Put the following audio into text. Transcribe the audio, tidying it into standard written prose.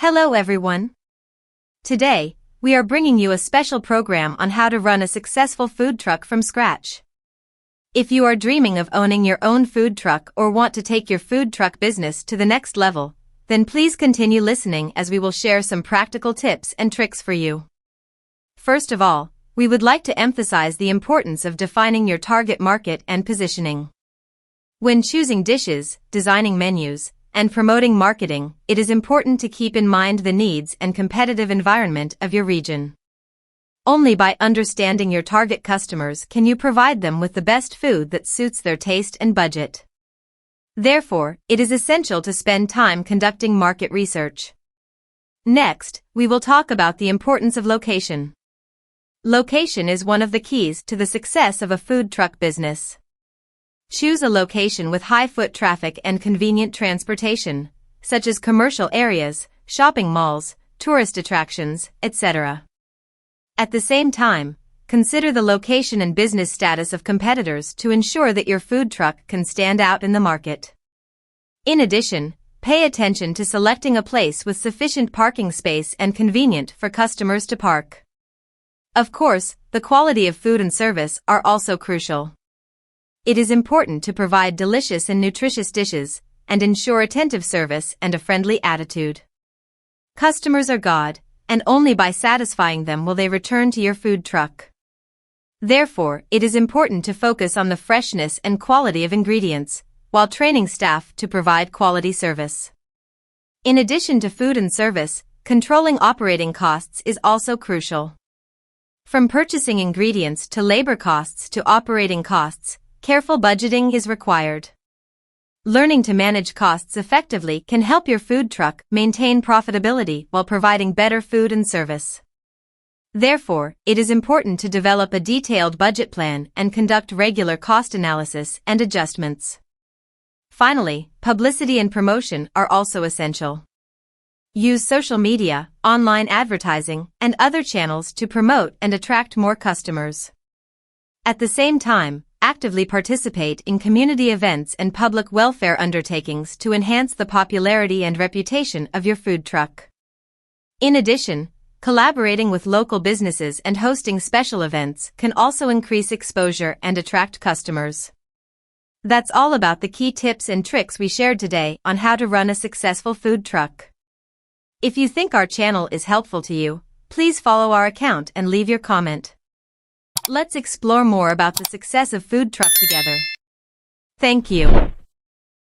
Hello everyone. Today, we are bringing you a special program on how to run a successful food truck from scratch. If you are dreaming of owning your own food truck or want to take your food truck business to the next level, then please continue listening as we will share some practical tips and tricks for you. First of all, we would like to emphasize the importance of defining your target market and positioning. When choosing dishes, designing menus, and promoting marketing, it is important to keep in mind the needs and competitive environment of your region. Only by understanding your target customers can you provide them with the best food that suits their taste and budget. Therefore, it is essential to spend time conducting market research. Next, we will talk about the importance of location. Location is one of the keys to the success of a food truck business. Choose a location with high foot traffic and convenient transportation, such as commercial areas, shopping malls, tourist attractions, etc. At the same time, consider the location and business status of competitors to ensure that your food truck can stand out in the market. In addition, pay attention to selecting a place with sufficient parking space and convenient for customers to park. Of course, the quality of food and service are also crucial. It is important to provide delicious and nutritious dishes and ensure attentive service and a friendly attitude. Customers are God, and only by satisfying them will they return to your food truck. Therefore, it is important to focus on the freshness and quality of ingredients, while training staff to provide quality service. In addition to food and service, controlling operating costs is also crucial. From purchasing ingredients to labor costs to operating costs, careful budgeting is required. Learning to manage costs effectively can help your food truck maintain profitability while providing better food and service. Therefore, it is important to develop a detailed budget plan and conduct regular cost analysis and adjustments. Finally, publicity and promotion are also essential. Use social media, online advertising, and other channels to promote and attract more customers. At the same time, actively participate in community events and public welfare undertakings to enhance the popularity and reputation of your food truck. In addition, collaborating with local businesses and hosting special events can also increase exposure and attract customers. That's all about the key tips and tricks we shared today on how to run a successful food truck. If you think our channel is helpful to you, please follow our account and leave your comment. Let's explore more about the success of food truck together. Thank you.